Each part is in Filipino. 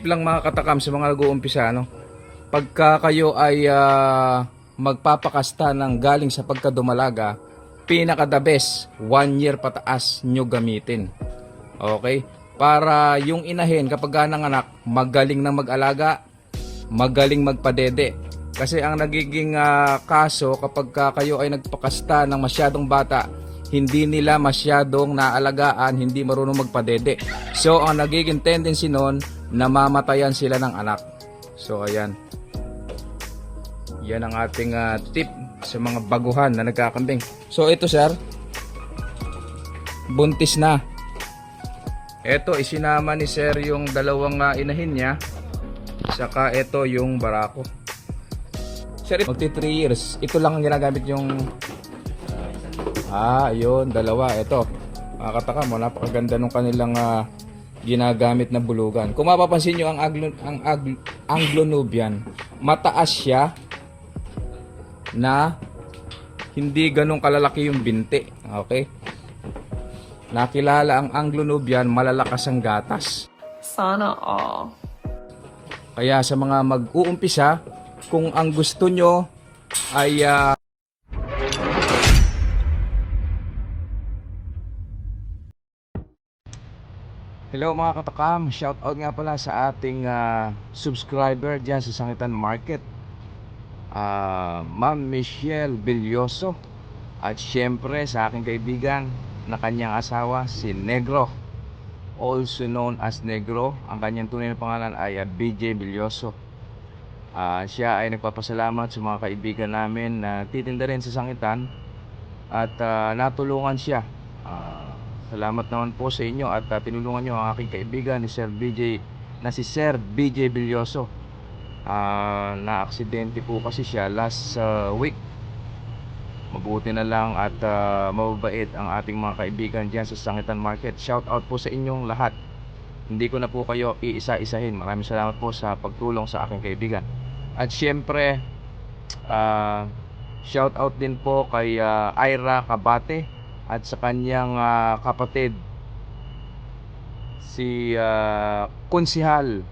Lang mga katakam sa mga nag-uumpisa, no? Pagka kayo ay magpapakasta ng galing sa pagkadumalaga, pinaka the best 1 year pataas nyo gamitin. Okay? Para yung inahin kapag nanganak, magaling na mag-alaga, magaling magpadede. Kasi ang nagiging kaso kapag kayo ay nagpakasta ng masyadong bata, hindi nila masyadong naalagaan, hindi marunong magpadede. So ang nagiging tendency nun, namamatayan sila ng anak. So ayan. Yan ang ating tip sa mga baguhan na nagkakambing. So ito sir, buntis na. Ito isinama ni sir yung dalawang inahin niya. Saka ito yung barako. Sir, magti 3 years. Ito lang ang ginagamit yung yun, dalawa. Ito. Makakataka mo, napakaganda nung kanilang ginagamit na bulugan. Kung mapapansin nyo ang Anglo-Nubian, mataas siya na hindi ganun kalalaki yung binti. Okay? Nakilala ang Anglo-Nubian, malalakas ang gatas. Sana all. Kaya sa mga mag-uumpisa, kung ang gusto nyo ay hello mga katakam, shout out nga pala sa ating subscriber dyan sa Sangitan Market, Ma'am Michelle Villoso, at syempre sa aking kaibigan na kanyang asawa si Negro, also known as Negro. Ang kanyang tunay na pangalan ay BJ Villoso. Siya ay nagpapasalamat sa mga kaibigan namin na titinda rin sa Sangitan at natulungan siya. Salamat naman po sa inyo at tinulungan nyo ang aking kaibigan ni Sir BJ na si Sir BJ Villoso. Na-aksidente po kasi siya last week. Mabuti na lang at mababait ang ating mga kaibigan dyan sa Sangitan Market. Shout out po sa inyong lahat. Hindi ko na po kayo iisa-isahin. Maraming salamat po sa pagtulong sa aking kaibigan. At syempre shout out din po kay Ira Cabate at sa kanyang kapatid si Konsihal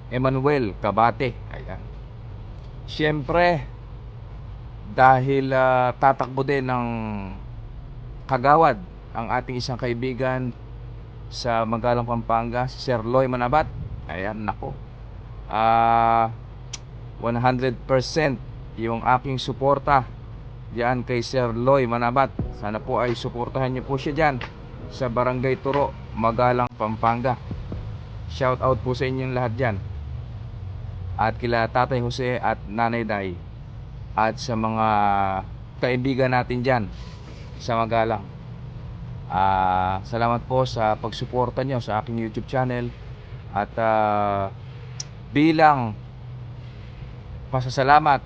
Emmanuel Cabate. Ayan. Siyempre dahil tatakbo din ng kagawad ang ating isang kaibigan sa Magalang Pampanga, si Sir Loy Manabat. Ayan, nako. 100% yung aking suporta diyan kay Sir Loy Manabat. Sana po ay suportahan niyo po siya diyan sa Barangay Turo, Magalang, Pampanga. Shout out po sa inyong lahat diyan. At kila Tatay Jose at Nanay Day. At sa mga kaibigan natin diyan sa Magalang. Salamat po sa pagsuporta niyo sa aking YouTube channel. At bilang pasasalamat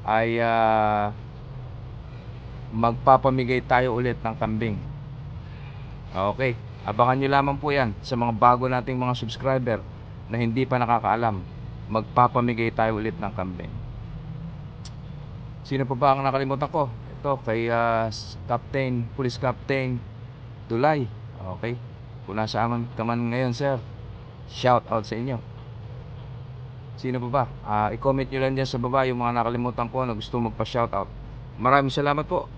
ay magpapamigay tayo ulit ng kambing. Okay, abangan nyo lamang po yan sa mga bago nating mga subscriber na hindi pa nakakaalam. Magpapamigay tayo ulit ng kambing. Sino pa ba ang nakalimutan ko? Ito kay Captain, Police Captain Dulay. Okay, kung nasa aman ka man ngayon sir, shout out sa inyo. Sino pa ba? I-comment nyo lang dyan sa baba yung mga nakalimutan ko na gusto magpa-shoutout. Maraming salamat po.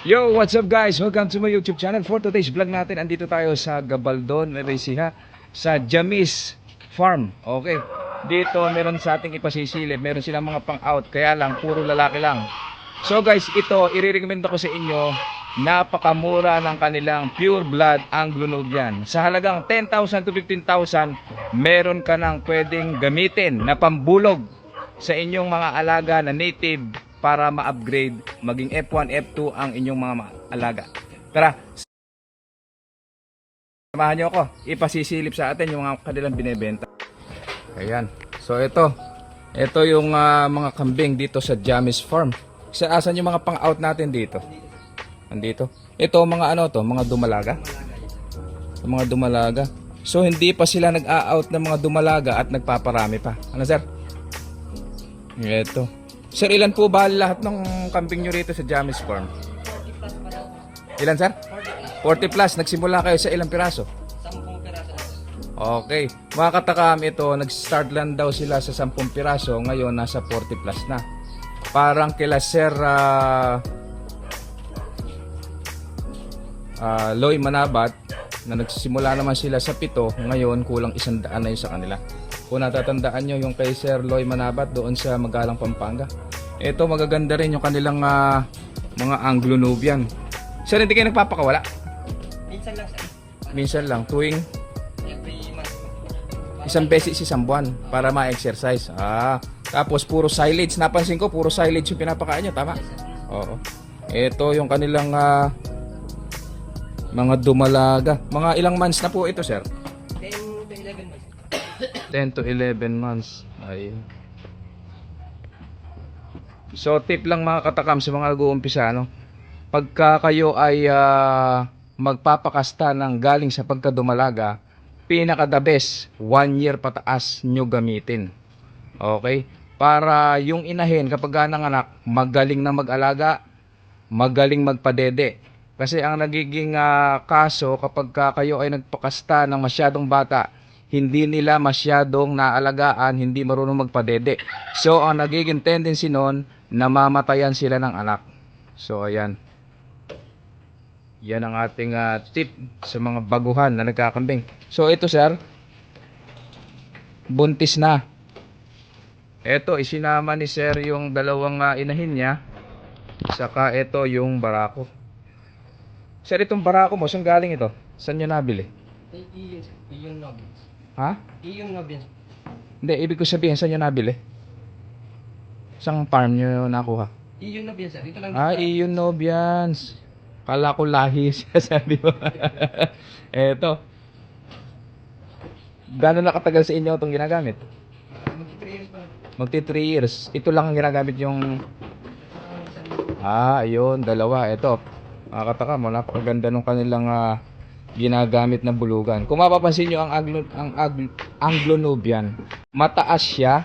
Yo, what's up guys? Welcome to my YouTube channel. For today's vlog natin, andito tayo sa Gabaldon, Eresiha, sa Jamis Farm. Okay, dito meron sa ating ipasisilip. Meron silang mga pang-out, kaya lang, puro lalaki lang. So guys, ito, i-recommend ko sa inyo. Napakamura ng kanilang pure blood Anglo-Nubian. Sa halagang 10,000 to 15,000, meron ka nang pwedeng gamitin na pambulog sa inyong mga alaga na native para ma-upgrade, maging F1, F2 ang inyong mga alaga. Tara, samahan nyo ako, ipasisilip sa atin yung mga kanilang binebenta. Ayan, so ito yung mga kambing dito sa Jamis Farm. Asan yung mga pang-out natin dito? Andito. Ito mga mga dumalaga. Mga dumalaga. So hindi pa sila nag-a-out ng mga dumalaga at nagpaparami pa. Ano sir? Ito. Sir, ilan po ba lahat ng kambing nyo rito sa Jamis Farm? Ilan sir? 40 plus. Nagsimula kayo sa ilang piraso? Okay. Mga katakam, ito, nag-start lang daw sila sa 10 piraso. Ngayon, nasa 40 plus na. Parang kila Sir Loy Manabat, na nagsisimula naman sila sa 7, ngayon kulang 100 na yun sa kanila. Kung natatandaan nyo yung kay Sir Loy Manabat doon sa Magalang, Pampanga. Ito, magaganda rin yung kanilang mga Anglo-Nubian. Sir, hindi kayo nagpapakawala? Minsan lang, sir. Minsan lang, tuwing Every month. isang beses isang buwan para ma-exercise. Tapos puro silage. Napansin ko, puro silage yung pinapakain nyo. Tama? Oo. Ito yung kanilang mga dumalaga. Mga ilang months na po ito, sir? 10 to 11 months. 10 to 11 months. Ayun. So, tip lang mga katakam sa mga nag-uumpisa, no? Pagka kayo ay magpapakasta ng galing sa pagkadumalaga, pinaka the best, 1 year pataas nyo gamitin. Okay? Para yung inahin kapag nanganak, magaling na mag-alaga, magaling magpadede. Kasi ang nagiging kaso kapag kayo ay nagpakasta ng masyadong bata, hindi nila masyadong naalagaan, hindi marunong magpadede. So ang nagiging tendency noon, namamatayan sila ng anak. So ayan. Yan ang ating tip sa mga baguhan na nagkakambing. So ito, sir, buntis na. Ito, isinama ni sir yung dalawang inahin niya. Saka ito yung barako. Sir, itong barako mo, saan galing ito? Saan nyo nabili? Iyon Nobian. Ha? Iyon Nobian. Hindi, ibig ko sabihin, saan nyo nabili? Saan farm nyo nakuha? Iyon Nobian, sir. Ito lang. Iyon Nobians. Kala ko lahi siya, sabi mo. Eto. Gano'n nakatagal sa inyo itong ginagamit? Mag-3 years pa. Magti 3 years. Ito lang ang ginagamit yung... ayun, dalawa. Ito. Makakataka mo, napakaganda nung kanilang ginagamit na bulugan. Kung mapapansin nyo ang Anglo-Nubian, mataas siya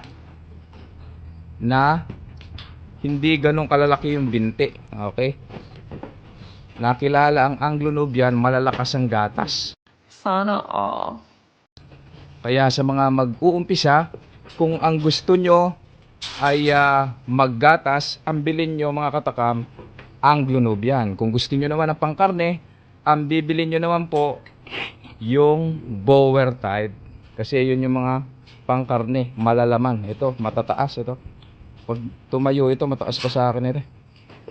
na hindi ganun kalalaki yung binti. Okay? Nakilala ang Anglo-Nubian, malalakas ang gatas. Sana all. Kaya sa mga mag-uumpisa, kung ang gusto nyo ay maggatas, ang bilhin nyo mga katakam, Anglo-Nubian. Kung gusto nyo naman ng pangkarne, ang bibilin nyo naman po yung Boer type. Kasi yun yung mga pangkarne, malalaman. Ito, matataas ito. Pag tumayo ito, mataas pa sa akin ito.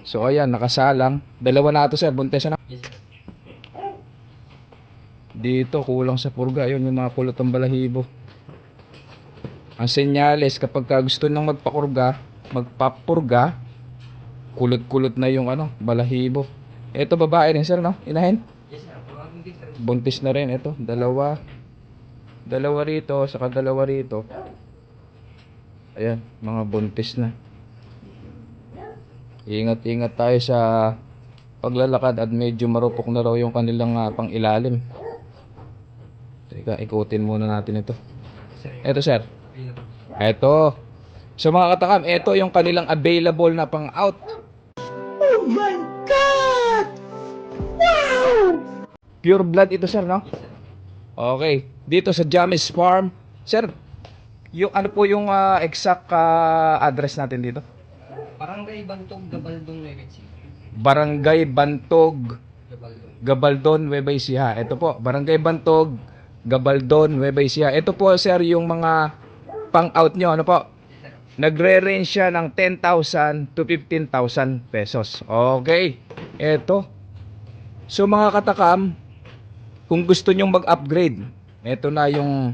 So ayan, nakasalang. Dalawa na ito, sir. Buntes na. Yes, sir. Dito, kulang sa purga. Yun, yung mga kulot ng balahibo. Ang senyales, kapag gusto nang magpapurga, kulot-kulot na yung balahibo. Ito babae rin, sir, no? Inahin? Yes, sir. Buntis, sir. Buntis na rin. Ito, dalawa. Dalawa rito, saka dalawa rito. Ayan, mga buntis na. Ingat-ingat tayo sa paglalakad at medyo marupok na raw yung kanilang pang-ilalim. Teka, ikutin muna natin ito. Ito, sir. Ito. So mga katakam, ito yung kanilang available na pang-out. Oh my God! Wow! Pure blood ito, sir, no? Okay. Dito sa Jamis Farm. Sir, yung ano po yung exact address natin dito? Barangay Bantog, Gabaldon, Nueva Ecija. Barangay Bantog, Gabaldon. Gabaldon, Nueva Ecija. Ito po, Barangay Bantog, Gabaldon, Nueva Ecija. Ito po, sir, yung mga pang-out nyo. Ano po? Nagre-range siya ng 10,000 to 15,000 pesos. Okay. Ito. So mga katakam, kung gusto nyong mag-upgrade, ito na yung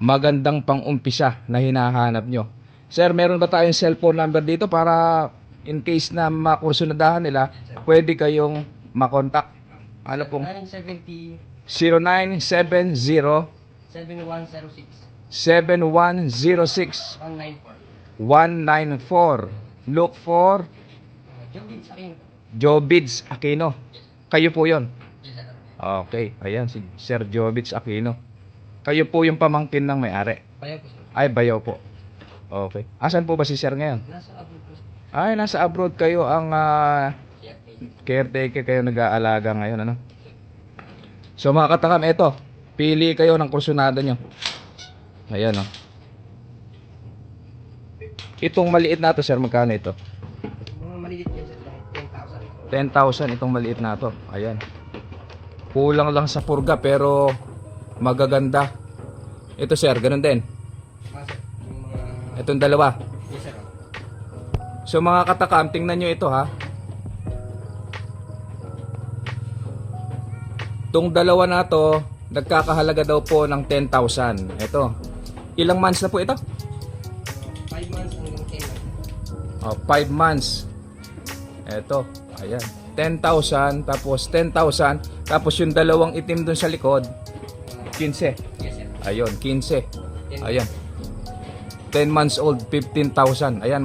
magandang pang-umpisa na hinahanap nyo. Sir, meron ba tayong cellphone number dito para in case na makursunadahan nila, pwede kayong makontak? Ano pong? 970 0970 7106 7106 194. 194. Look for Jobin sa akin. Jobids Aquino. Kayo po yon. Yes, sir. Okay, ayan si Sir Jobids Aquino. Kayo po yung pamangkin ng may-ari. Bayaw po, sir. Ay, bayaw po. Okay. Asan po ba si Sir ngayon? Nasa abroad po, sir. Ay, nasa abroad kayo ang caretaker kayo nag-aalaga ngayon, ano? So mga katakam, eto. Pili kayo ng kursunada nyo. Ayan o. Itong maliit na to, sir, magkano ito? Mga maliit yan sir, 10,000. 10,000 itong maliit na to. Ayan. Kulang lang sa purga pero magaganda. Ito, sir, ganun din. Sir, yung mga... Itong dalawa. Yes sir. So mga katakam, tingnan nyo ito ha. Itong dalawa na to, nagkakahalaga daw po ng 10,000. Ito. Ilang months na po ito? 5 months hanggang 10 months. Oh, 5 months. Ito. Ayan. 10,000 tapos 10,000 tapos yung dalawang itim dun sa likod 15. Yes sir. Ayun, 15. Ayan. 10 months old, 15,000. Ayan.